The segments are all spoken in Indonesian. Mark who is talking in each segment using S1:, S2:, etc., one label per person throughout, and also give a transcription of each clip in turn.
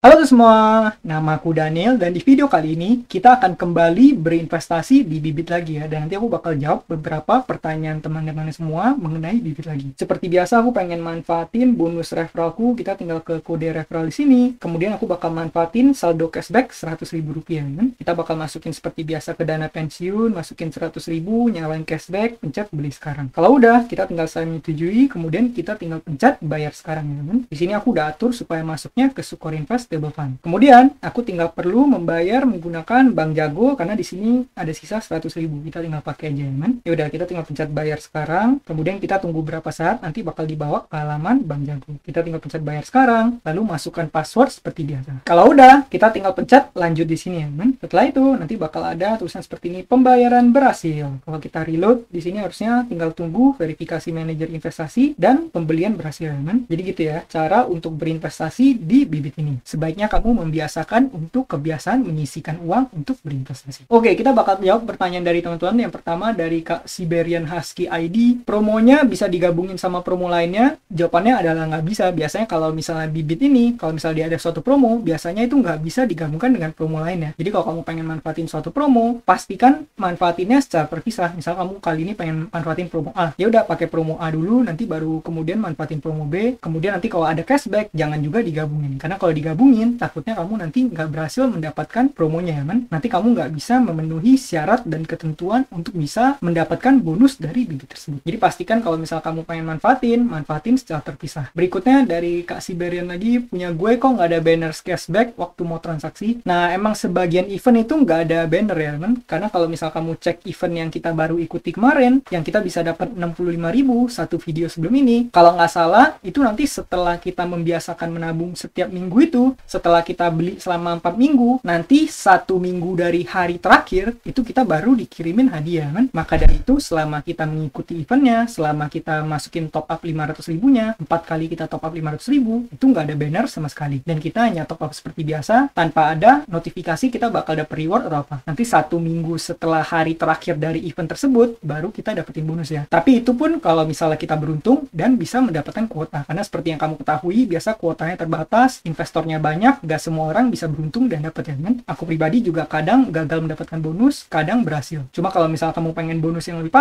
S1: Halo semua, nama aku Daniel dan di video kali ini kita akan kembali berinvestasi di Bibit lagi ya. Dan nanti aku bakal jawab beberapa pertanyaan teman-teman semua mengenai Bibit lagi. Seperti biasa aku pengen manfaatin bonus referralku, kita tinggal ke kode referral di sini. Kemudian aku bakal manfaatin saldo cashback Rp100.000 kan. Kita bakal masukin seperti biasa ke dana pensiun, masukin Rp100.000, nyalain cashback, pencet beli sekarang. Kalau udah, kita tinggal saya menyetujui, kemudian kita tinggal pencet bayar sekarang ya kan. Di sini aku udah atur supaya masuknya ke Sukor Invest Stable Fund. Kemudian aku tinggal perlu membayar menggunakan Bank Jago karena di sini ada sisa 100.000. Kita tinggal pakai aja ya kan. Ya udah, kita tinggal pencet bayar sekarang. Kemudian kita tunggu berapa saat, nanti bakal dibawa ke halaman Bank Jago. Kita tinggal pencet bayar sekarang, lalu masukkan password seperti biasa. Kalau udah, kita tinggal pencet lanjut di sini ya kan. Setelah itu nanti bakal ada tulisan seperti ini, pembayaran berhasil. Kalau kita reload di sini harusnya tinggal tunggu verifikasi manajer investasi dan pembelian berhasil ya kan. Jadi gitu ya cara untuk berinvestasi di Bibit ini. Sebaiknya kamu membiasakan untuk kebiasaan menyisihkan uang untuk berinvestasi. Oke, kita bakal jawab pertanyaan dari teman-teman. Yang pertama dari Kak Siberian Husky ID. Promonya bisa digabungin sama promo lainnya? Jawabannya adalah nggak bisa. Biasanya kalau misalnya Bibit ini, kalau misalnya dia ada suatu promo, biasanya itu nggak bisa digabungkan dengan promo lainnya. Jadi kalau kamu pengen manfaatin suatu promo, pastikan manfaatinnya secara terpisah. Misal kamu kali ini pengen manfaatin promo A, ya udah pakai promo A dulu, nanti baru kemudian manfaatin promo B. Kemudian nanti kalau ada cashback, jangan juga digabungin. Karena kalau digabungin, takutnya kamu nanti nggak berhasil mendapatkan promonya ya kan. Nanti kamu nggak bisa memenuhi syarat dan ketentuan untuk bisa mendapatkan bonus dari Bibit tersebut. Jadi pastikan kalau misal kamu pengen manfaatin secara terpisah. Berikutnya dari Kak Siberian lagi, punya gue kok nggak ada banner cashback waktu mau transaksi. Nah, emang sebagian event itu nggak ada banner ya kan. Karena kalau misal kamu cek event yang kita baru ikuti kemarin, yang kita bisa dapat 65.000 satu video sebelum ini, kalau nggak salah, itu nanti setelah kita membiasakan menabung setiap minggu itu, setelah kita beli selama 4 minggu, nanti 1 minggu dari hari terakhir, itu kita baru dikirimin hadiah kan. Maka dari itu, selama kita mengikuti eventnya, selama kita masukin top up 500.000-nya, 4 kali kita top up 500.000, itu nggak ada banner sama sekali. Dan kita hanya top up seperti biasa, tanpa ada notifikasi kita bakal dapet reward atau apa. Nanti 1 minggu setelah hari terakhir dari event tersebut, baru kita dapetin bonus ya. Tapi itu pun kalau misalnya kita beruntung dan bisa mendapatkan kuota. Karena seperti yang kamu ketahui, biasa kuotanya terbatas, investornya banyak, gak semua orang bisa beruntung dan dapat ya kan. Aku pribadi juga kadang gagal mendapatkan bonus, kadang berhasil. Cuma kalau misalnya kamu pengen bonus yang lebih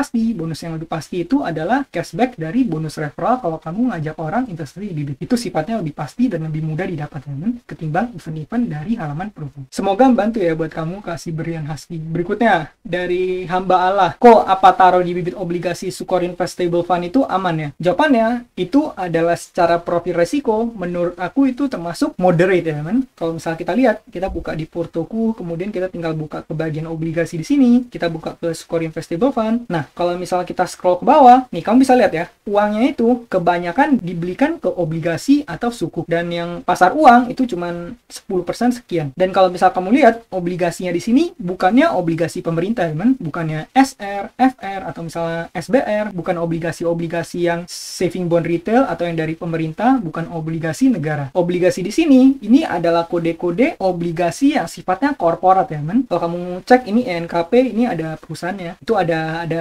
S1: pasti itu adalah cashback dari bonus referral kalau kamu ngajak orang investasi di Bibit. Itu sifatnya lebih pasti dan lebih mudah didapatkan kan, ketimbang event-event dari halaman Provo. Semoga membantu ya buat kamu, kasih berian Husky. Berikutnya dari hamba Allah, kok apa taruh di Bibit obligasi Sukor Invest Stable Fund itu aman ya? Jawabannya itu adalah secara profil resiko, menurut aku itu termasuk moderate ya kan. Kalau misalnya kita lihat, kita buka di portoku, kemudian kita tinggal buka ke bagian obligasi di sini, kita buka ke Sukor Invest Stable Fund. Nah, kalau misalnya kita scroll ke bawah, nih kamu bisa lihat ya, uangnya itu kebanyakan dibelikan ke obligasi atau sukuk, dan yang pasar uang itu cuman 10% sekian. Dan kalau misal kamu lihat obligasinya di sini bukannya obligasi pemerintah kan, bukannya SR, FR atau misalnya SBR, bukan obligasi-obligasi yang saving bond retail atau yang dari pemerintah, bukan obligasi negara. Obligasi di sini ini adalah kode-kode obligasi yang sifatnya korporat ya kan. Kalau kamu cek ini ENKP, ini ada perusahaannya. Itu ada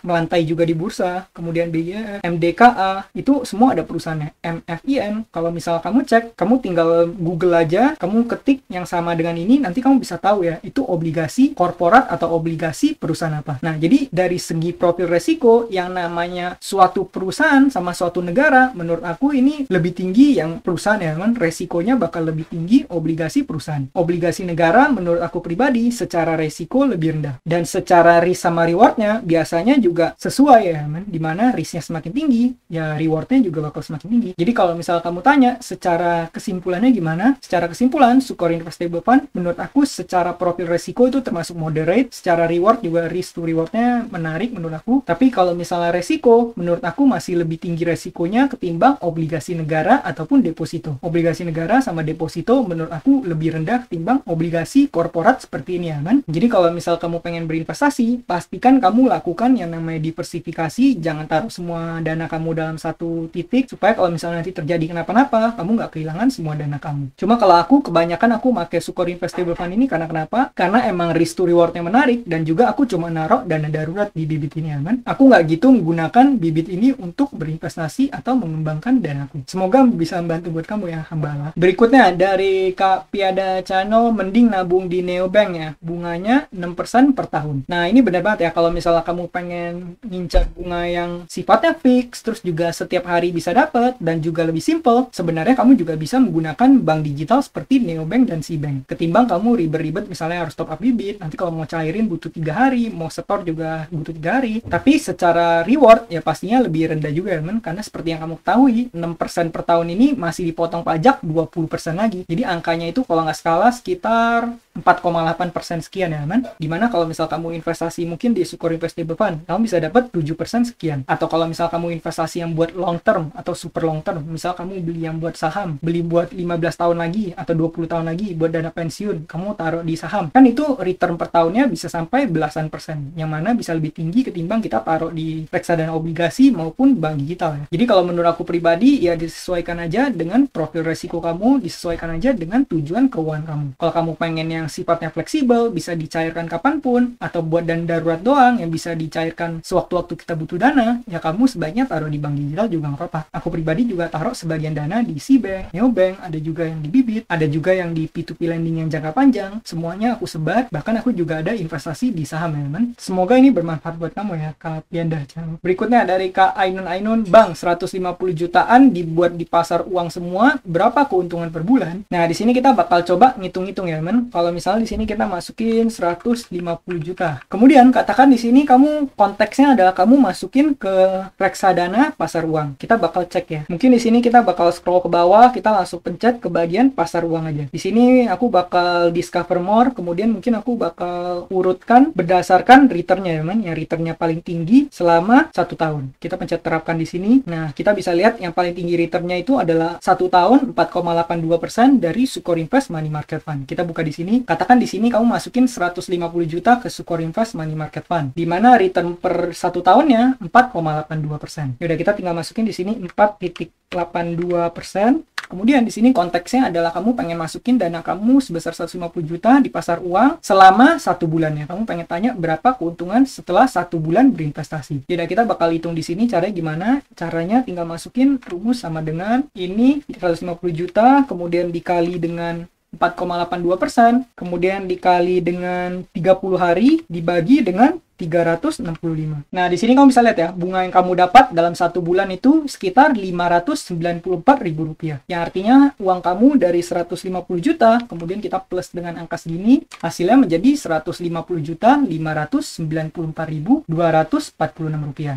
S1: melantai juga di bursa. Kemudian BGR, MDKA, itu semua ada perusahaannya. MFIN. Kalau misal kamu cek, kamu tinggal Google aja, kamu ketik yang sama dengan ini, nanti kamu bisa tahu ya, itu obligasi korporat atau obligasi perusahaan apa. Nah, jadi dari segi profil resiko, yang namanya suatu perusahaan sama suatu negara, menurut aku ini lebih tinggi yang perusahaan ya kan, resikonya bakal lebih tinggi obligasi perusahaan. Obligasi negara menurut aku pribadi secara resiko lebih rendah, dan secara risk sama rewardnya biasanya juga sesuai ya kan, dimana risknya semakin tinggi ya rewardnya juga bakal semakin tinggi. Jadi kalau misal kamu tanya secara kesimpulannya gimana, secara kesimpulan Sukor Invest Stable Fund menurut aku secara profil resiko itu termasuk moderate, secara reward juga risk to rewardnya menarik menurut aku. Tapi kalau misalnya resiko, menurut aku masih lebih tinggi resikonya ketimbang obligasi negara ataupun deposito. Obligasi negara sama deposito menurut aku lebih rendah ketimbang obligasi korporat seperti ini ya kan. Jadi kalau misal kamu pengen berinvestasi, pastikan kamu lakukan yang namanya diversifikasi, jangan taruh semua dana kamu dalam satu titik, supaya kalau misalnya nanti terjadi kenapa-napa, kamu nggak kehilangan semua dana kamu. Cuma kalau aku, kebanyakan aku pakai Sukor Invest Stable Fund ini karena kenapa? Karena emang risk to rewardnya menarik, dan juga aku cuma naruh dana darurat di Bibit ini ya kan. Aku nggak gitu menggunakan Bibit ini untuk berinvestasi atau mengembangkan danaku. Semoga bisa membantu buat kamu ya, hamba Allah. Berikutnya Nah, dari Kak Piada Channel, mending nabung di Neobank ya. Bunganya 6% per tahun. Nah, ini benar banget ya. Kalau misalnya kamu pengen ngincar bunga yang sifatnya fix, terus juga setiap hari bisa dapat, dan juga lebih simple, sebenarnya kamu juga bisa menggunakan bank digital seperti Neobank dan Cbank. Ketimbang kamu ribet-ribet misalnya harus top up bibit, nanti kalau mau cairin butuh 3 hari, mau setor juga butuh 3 hari. Tapi secara reward, ya pastinya lebih rendah juga ya, men. Karena seperti yang kamu ketahui, 6% per tahun ini masih dipotong pajak 20% lagi. Jadi angkanya itu kalau nggak salah sekitar 4,8% sekian ya, man. Dimana kalau misal kamu investasi mungkin di Sukor Investable Fund, kamu bisa dapat 7% sekian. Atau kalau misal kamu investasi yang buat long term atau super long term, misal kamu beli yang buat saham, beli buat 15 tahun lagi atau 20 tahun lagi buat dana pensiun, kamu taruh di saham. Kan itu return per tahunnya bisa sampai belasan persen, yang mana bisa lebih tinggi ketimbang kita taruh di reksadana obligasi maupun bank digital ya. Jadi kalau menurut aku pribadi, ya disesuaikan aja dengan profil resiko kamu, disesuaikan aja dengan tujuan keuangan kamu. Kalau kamu pengen yang sifatnya fleksibel, bisa dicairkan kapanpun, atau buat dana darurat doang yang bisa dicairkan sewaktu-waktu kita butuh dana, ya kamu sebaiknya taruh di bank digital juga nggak apa-apa. Aku pribadi juga taruh sebagian dana di Cbank, Neobank, ada juga yang di Bibit, ada juga yang di P2P lending yang jangka panjang. Semuanya aku sebar, bahkan aku juga ada investasi di saham ya, teman. Semoga ini bermanfaat buat kamu ya, Kak Pianda. Berikutnya dari Kak Ainun, Bang, 150 jutaan dibuat di pasar uang semua, berapa keuntungan per bulan? Nah, di sini kita bakal coba ngitung-ngitung ya, teman. Kalau misalnya di sini kita masukin 150 juta. Kemudian katakan di sini kamu konteksnya adalah kamu masukin ke reksadana pasar uang. Kita bakal cek ya. Mungkin di sini kita bakal scroll ke bawah, kita langsung pencet ke bagian pasar uang aja. Di sini aku bakal discover more, kemudian mungkin aku bakal urutkan berdasarkan returnnya ya, teman. Yang returnnya paling tinggi selama 1 tahun. Kita pencet terapkan di sini. Nah, kita bisa lihat yang paling tinggi returnnya itu adalah 1 tahun 4,82% dari Sukor Invest Money Market Fund. Kita buka di sini. Katakan di sini kamu masukin 150 juta ke Sukor Invest Money Market Fund, di mana return per 1 tahunnya 4,82%. Yaudah, kita tinggal masukin di sini 4,82%. Kemudian di sini konteksnya adalah kamu pengen masukin dana kamu sebesar 150 juta di pasar uang selama 1 bulan ya. Kamu pengen tanya berapa keuntungan setelah 1 bulan berinvestasi. Jadi kita bakal hitung di sini caranya gimana. Caranya tinggal masukin rumus sama dengan ini 150 juta, kemudian dikali dengan 4,82%, kemudian dikali dengan 30 hari, dibagi dengan 365. Nah, di sini kamu bisa lihat ya, bunga yang kamu dapat dalam 1 bulan itu sekitar Rp594.000. Yang artinya uang kamu dari 150 juta, kemudian kita plus dengan angka segini, hasilnya menjadi Rp150.594.246.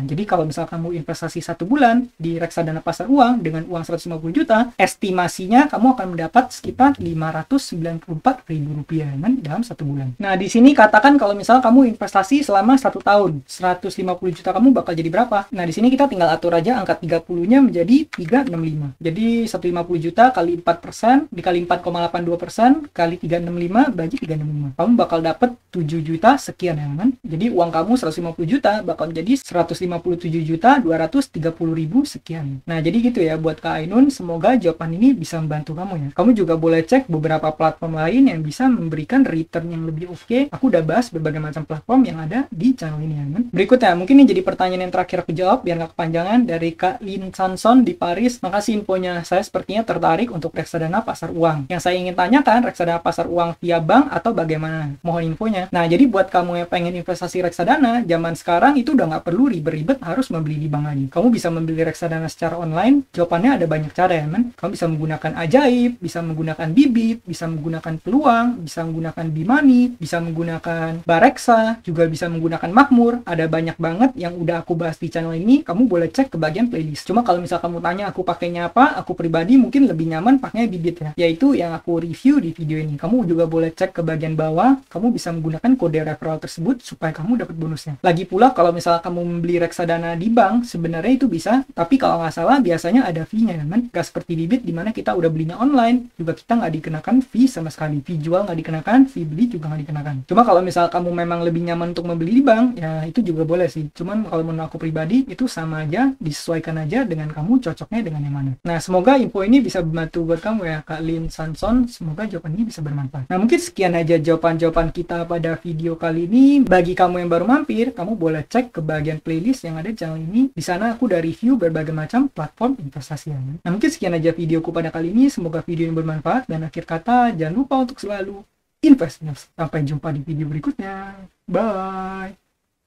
S1: Jadi kalau misal kamu investasi 1 bulan di reksadana pasar uang dengan uang 150 juta, estimasinya kamu akan mendapat sekitar Rp594.000 dalam 1 bulan. Nah, di sini katakan kalau misal kamu investasi selama 1 tahun, 150 juta kamu bakal jadi berapa? Nah, di sini kita tinggal atur aja angka 30-nya menjadi 365. Jadi 150 juta kali 4%, dikali 4,82%, kali 365, bagi 365. Kamu bakal dapat 7 juta sekian ya, kan? Jadi uang kamu 150 juta bakal jadi 157.230.000 sekian. Nah, jadi gitu ya buat Kak Ainun. Semoga jawaban ini bisa membantu kamu ya. Kamu juga boleh cek beberapa platform lain yang bisa memberikan return yang lebih oke. Aku udah bahas berbagai macam platform yang ada di channel ini ya, teman. Berikutnya, mungkin ini jadi pertanyaan yang terakhir aku jawab biar nggak kepanjangan, dari Kak Lin Sanson di Paris. Makasih infonya, saya sepertinya tertarik untuk reksadana pasar uang. Yang saya ingin tanyakan, reksadana pasar uang via bank atau bagaimana? Mohon infonya. Nah, jadi buat kamu yang pengen investasi reksadana, zaman sekarang itu udah nggak perlu ribet-ribet harus membeli di bank lagi. Kamu bisa membeli reksadana secara online. Jawabannya ada banyak cara ya, teman. Kamu bisa menggunakan Ajaib, bisa menggunakan Bibit, bisa menggunakan Peluang, bisa menggunakan Bimani, bisa menggunakan Bareksa, juga bisa menggunakan Makmur. Ada banyak banget yang udah aku bahas di channel ini. Kamu boleh cek ke bagian playlist. Cuma kalau misal kamu tanya aku pakainya apa, aku pribadi mungkin lebih nyaman pakainya Bibit ya, yaitu yang aku review di video ini. Kamu juga boleh cek ke bagian bawah. Kamu bisa menggunakan kode referral tersebut supaya kamu dapat bonusnya. Lagi pula kalau misal kamu membeli reksadana di bank, sebenarnya itu bisa, tapi kalau nggak salah biasanya ada fee-nya kan. Gak seperti Bibit dimana kita udah belinya online, juga kita nggak dikenakan fee sama sekali. Fee jual nggak dikenakan, fee beli juga nggak dikenakan. Cuma kalau misal kamu memang lebih nyaman untuk membeli di di bank, ya itu juga boleh sih. Cuman kalau menurut aku pribadi, itu sama aja, disesuaikan aja dengan kamu cocoknya dengan yang mana. Nah, semoga info ini bisa membantu buat kamu ya, Kak Lin Sanson. Semoga jawaban ini bisa bermanfaat. Nah, mungkin sekian aja jawaban-jawaban kita pada video kali ini. Bagi kamu yang baru mampir, kamu boleh cek ke bagian playlist yang ada di channel ini. Di sana aku udah review berbagai macam platform investasi yang lain. Nah, mungkin sekian aja videoku pada kali ini. Semoga video ini bermanfaat. Dan akhir kata, jangan lupa untuk selalu invest. Sampai jumpa di video berikutnya. Bye.